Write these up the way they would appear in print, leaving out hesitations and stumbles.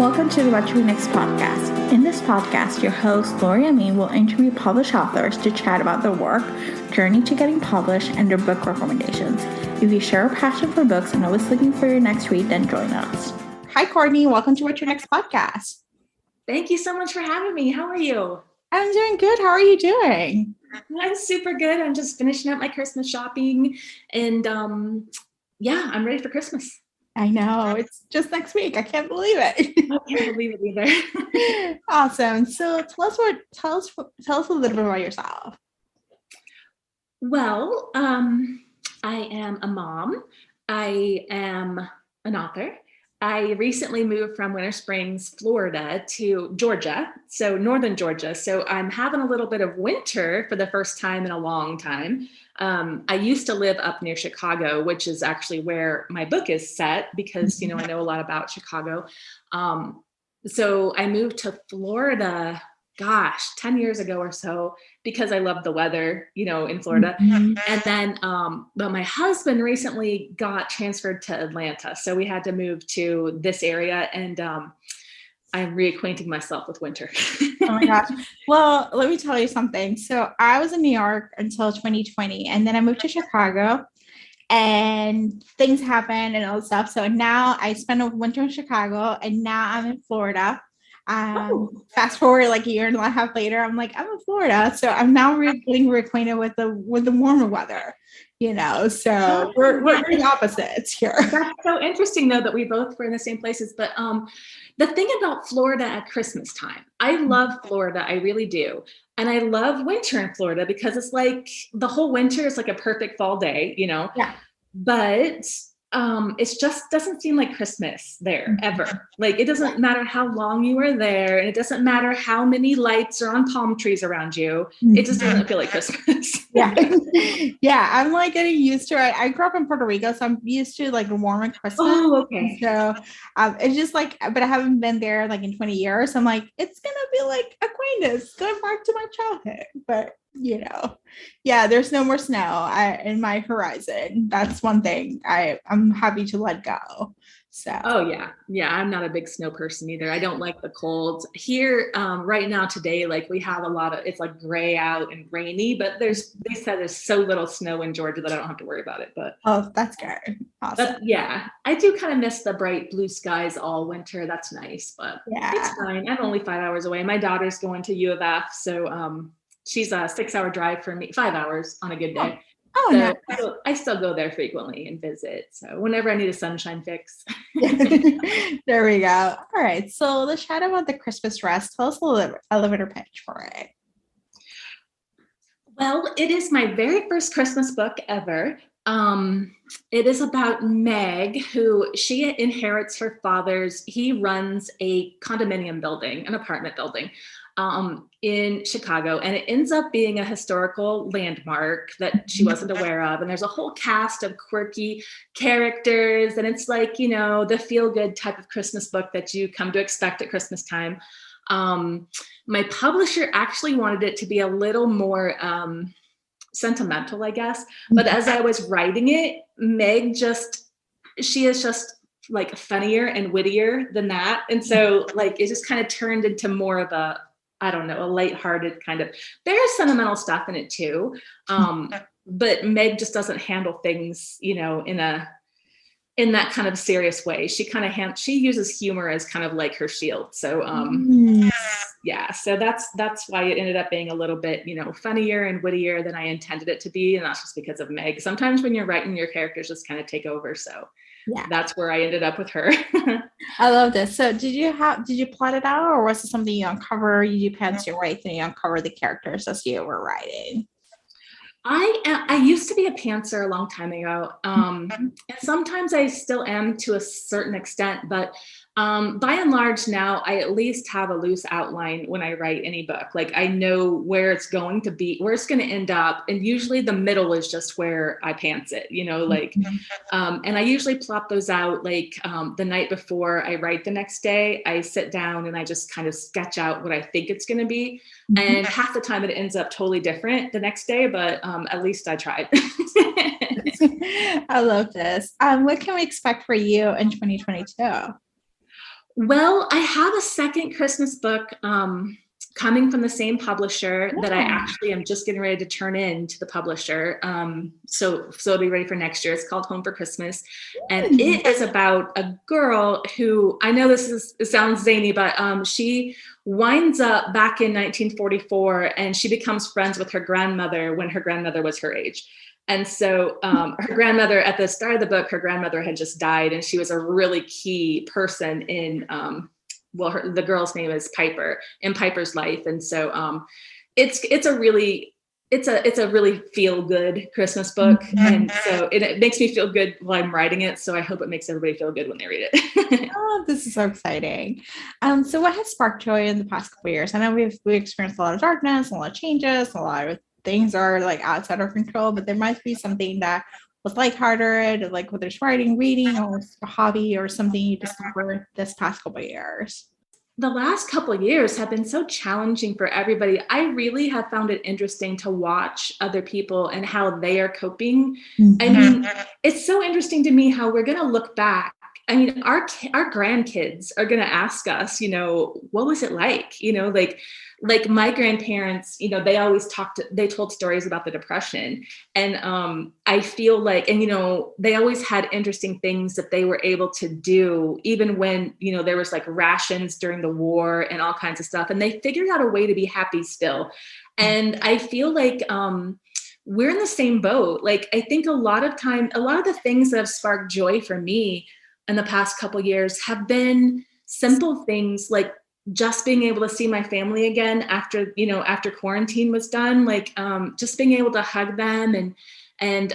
Welcome to the What to Read Next podcast. In this podcast, your host, Lori and me, will interview published authors to chat about their work, journey to getting published, and their book recommendations. If you share a passion for books and always looking for your next read, then join us. Hi, Courtney. Welcome to What Your Next podcast. Thank you so much for having me. How are you? I'm doing good. How are you doing? I'm super good. I'm just finishing up my Christmas shopping, and I'm ready for Christmas. I know. It's just next week. I can't believe it. I can't believe it either. Awesome. So tell us a little bit about yourself. Well, I am a mom. I am an author. I recently moved from Winter Springs, Florida to Georgia, so northern Georgia. So I'm having a little bit of winter for the first time in a long time. I used to live up near Chicago, which is actually where my book is set because, I know a lot about Chicago. So I moved to Florida, 10 years ago or so, because I love the weather, in Florida. Mm-hmm. And then, but my husband recently got transferred to Atlanta. So we had to move to this area, and I'm reacquainting myself with winter. Oh my gosh. Well, let me tell you something. So I was in New York until 2020, and then I moved to Chicago and things happened and all that stuff. So now I spent a winter in Chicago, and now I'm in Florida. Fast forward like a year and a half later, I'm in Florida. So I'm now getting reacquainted with the warmer weather, so we're the opposites here. That's so interesting though, that we both were in the same places. But the thing about Florida at Christmas time, I love Florida. I really do. And I love winter in Florida because it's like the whole winter is like a perfect fall day, Yeah. But it just doesn't seem like Christmas there ever. Like it doesn't matter how long you are there, and it doesn't matter how many lights are on palm trees around you. It just doesn't feel like Christmas. Yeah. Yeah. I'm getting used to it. I grew up in Puerto Rico, so I'm used to the warmer Christmas. Oh, okay. So it's just but I haven't been there in 20 years. I'm it's going to be like acquaintance going back to my childhood. But there's no more snow in my horizon. That's one thing I'm happy to let go. So. Oh yeah. I'm not a big snow person either. I don't like the cold here. Right now today, we have a lot of, it's gray out and rainy, but they said there's so little snow in Georgia that I don't have to worry about it. But that's good. Awesome. But yeah, I do kind of miss the bright blue skies all winter. That's nice, but It's fine. I'm only 5 hours away. My daughter's going to U of F, so she's a 6-hour drive for me, 5 hours on a good day. Oh, so nice. I still go there frequently and visit. So whenever I need a sunshine fix. There we go. All right. So let's chat about the Christmas Rest. Tell us a little elevator pitch for it. Well, it is my very first Christmas book ever. It is about Meg, who she inherits her father's. He runs a condominium building, an apartment building. In Chicago, and it ends up being a historical landmark that she wasn't aware of. And there's a whole cast of quirky characters, and it's the feel-good type of Christmas book that you come to expect at Christmas time. My publisher actually wanted it to be a little more sentimental, I guess. But as I was writing it, Meg she is just funnier and wittier than that. And so it just kind of turned into more of a lighthearted kind of, there's sentimental stuff in it too. But Meg just doesn't handle things, in that kind of serious way. She kind of she uses humor as kind of her shield. So, so that's why it ended up being a little bit, funnier and wittier than I intended it to be. And that's just because of Meg. Sometimes when you're writing, your characters just kind of take over. So that's where I ended up with her. I love this. So did you plot it out, or was it something you uncover? You do pantser writes and you uncover the characters as you were writing? I used to be a pantser a long time ago. And sometimes I still am to a certain extent, but by and large now I at least have a loose outline when I write any book. I know where it's going to be, where it's going to end up. And usually the middle is just where I pants it, and I usually plot those out the night before I write the next day. I sit down and I just kind of sketch out what I think it's going to be. And half the time it ends up totally different the next day, but at least I tried. I love this. What can we expect for you in 2022? Well, I have a second Christmas book coming from the same publisher that I Yeah. actually am just getting ready to turn in to the publisher. So it'll be ready for next year. It's called Home for Christmas, and it is about a girl who, I know it sounds zany, but she winds up back in 1944, and she becomes friends with her grandmother when her grandmother was her age. And so her grandmother, at the start of the book, her grandmother had just died, and she was a really key person in, the girl's name is Piper, in Piper's life. And so it's a really feel good Christmas book. And so it makes me feel good while I'm writing it. So I hope it makes everybody feel good when they read it. Oh, this is so exciting. So what has sparked joy in the past couple of years? I know we experienced a lot of darkness, a lot of changes, a lot of things are like outside our control, but there might be something that was lighthearted, like whether it's writing, reading, or a hobby or something you discovered this past couple of years. The last couple of years have been so challenging for everybody. I really have found it interesting to watch other people and how they are coping. I mean, it's so interesting to me how we're going to look back. I mean, our grandkids are going to ask us, what was it like? Like my grandparents, they told stories about the Depression. And I feel like, and, they always had interesting things that they were able to do, even when, there was like rations during the war and all kinds of stuff. And they figured out a way to be happy still. And I feel like, we're in the same boat. Like, I think a lot of the things that have sparked joy for me in the past couple of years have been simple things, like just being able to see my family again after quarantine was done, like just being able to hug them. And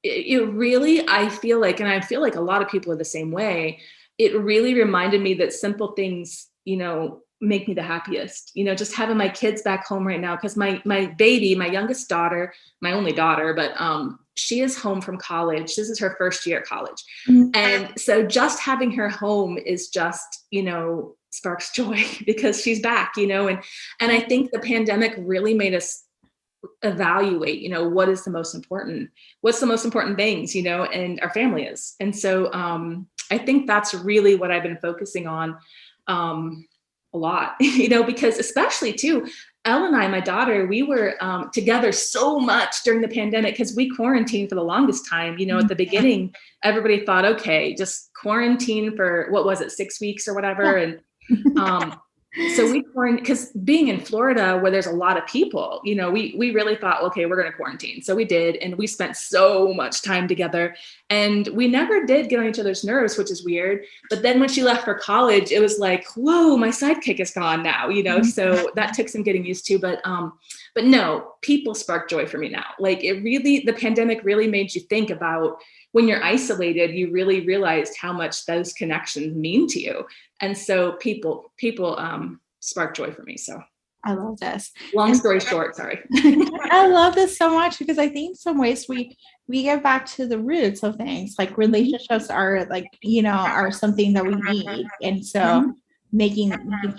it really, I feel like a lot of people are the same way. It really reminded me that simple things, make me the happiest, just having my kids back home right now. Cause my baby, my youngest daughter, my only daughter, but she is home from college. This is her first year at college. And so just having her home is just, sparks joy because she's back, and I think the pandemic really made us evaluate, what's the most important things, and our family is. And so I think that's really what I've been focusing on a lot, because especially too, Elle and I, my daughter, we were together so much during the pandemic because we quarantined for the longest time. At the beginning, everybody thought, okay, just quarantine for, what was it, 6 weeks or whatever. And so we quarantined, because being in Florida where there's a lot of people, we really thought, okay, we're going to quarantine. So we did. And we spent so much time together, and we never did get on each other's nerves, which is weird. But then when she left for college, it was like, whoa, my sidekick is gone now, so that took some getting used to. But no, people spark joy for me now. Like the pandemic really made you think about, when you're isolated, you really realized how much those connections mean to you. And so people spark joy for me. So I love this. Long story short, sorry. I love this so much because I think in some ways we get back to the roots of things. Like relationships are like, are something that we need. And so making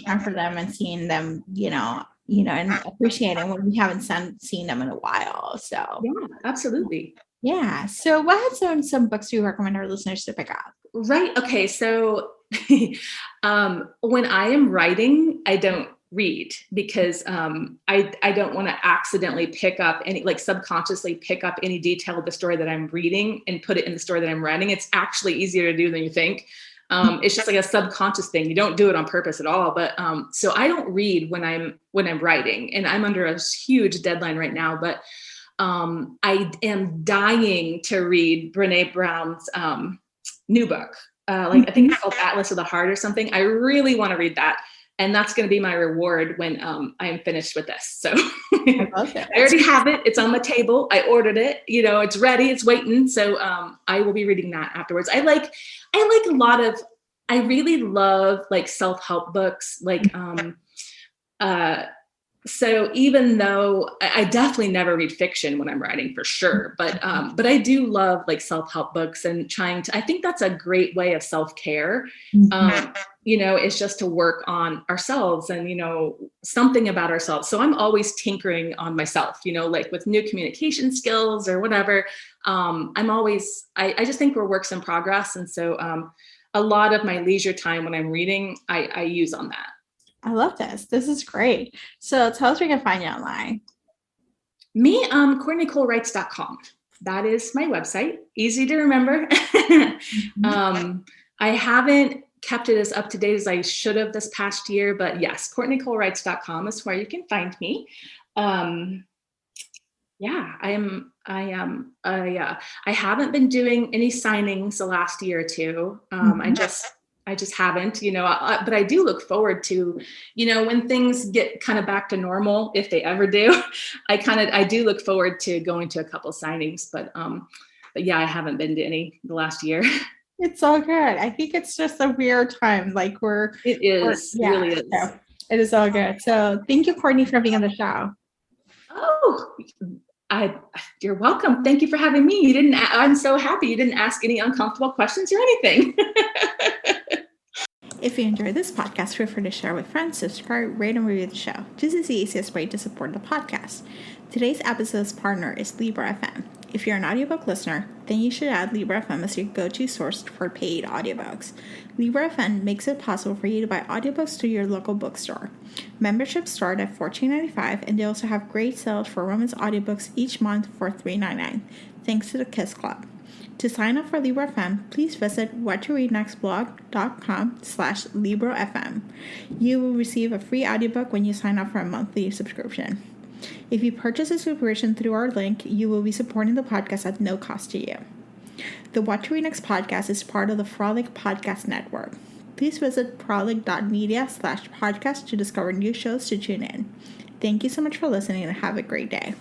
time for them and seeing them, and appreciating when we haven't seen them in a while. So yeah, absolutely. Yeah. So what are some books do you recommend our listeners to pick up? Right. Okay. So when I am writing, I don't read because I don't want to accidentally pick up subconsciously pick up any detail of the story that I'm reading and put it in the story that I'm writing. It's actually easier to do than you think. It's just like a subconscious thing. You don't do it on purpose at all. But so I don't read when I'm writing, and I'm under a huge deadline right now. But I am dying to read Brene Brown's new book. I think it's called Atlas of the Heart or something. I really want to read that. And that's going to be my reward when I am finished with this. So I already have it. It's on the table. I ordered it. It's ready. It's waiting. So I will be reading that afterwards. I really love like self-help books. So even though I definitely never read fiction when I'm writing, for sure, but I do love like self-help books and I think that's a great way of self-care. It's just to work on ourselves and, something about ourselves. So I'm always tinkering on myself, like with new communication skills or whatever. I just think we're works in progress. And so a lot of my leisure time when I'm reading, I use on that. I love this. This is great. So tell us where we can find you online. Me, CourtneyColeWrites.com. That is my website. Easy to remember. I haven't kept it as up to date as I should have this past year, but yes, CourtneyColeWrites.com is where you can find me. Yeah, I haven't been doing any signings the last year or two. I just haven't, but I do look forward to, when things get kind of back to normal, if they ever do, I do look forward to going to a couple signings, but yeah, I haven't been to any the last year. It's all good. I think it's just a weird time. Like it is, yeah, really is. So it is all good. So thank you, Courtney, for being on the show. Oh, you're welcome. Thank you for having me. I'm so happy you didn't ask any uncomfortable questions or anything. If you enjoyed this podcast, feel free to share with friends, subscribe, rate, and review the show. This is the easiest way to support the podcast. Today's episode's partner is Libra FM. If you're an audiobook listener, then you should add Libra FM as your go-to source for paid audiobooks. Libra FM makes it possible for you to buy audiobooks through your local bookstore. Memberships start at $14.95, and they also have great sales for women's audiobooks each month for $3.99, thanks to the Kiss Club. To sign up for Libra FM, please visit whattoreadnextblog.com/LibraFM. You will receive a free audiobook when you sign up for a monthly subscription. If you purchase a subscription through our link, you will be supporting the podcast at no cost to you. The What to Read Next podcast is part of the Frolic Podcast Network. Please visit frolic.media/podcast to discover new shows to tune in. Thank you so much for listening and have a great day.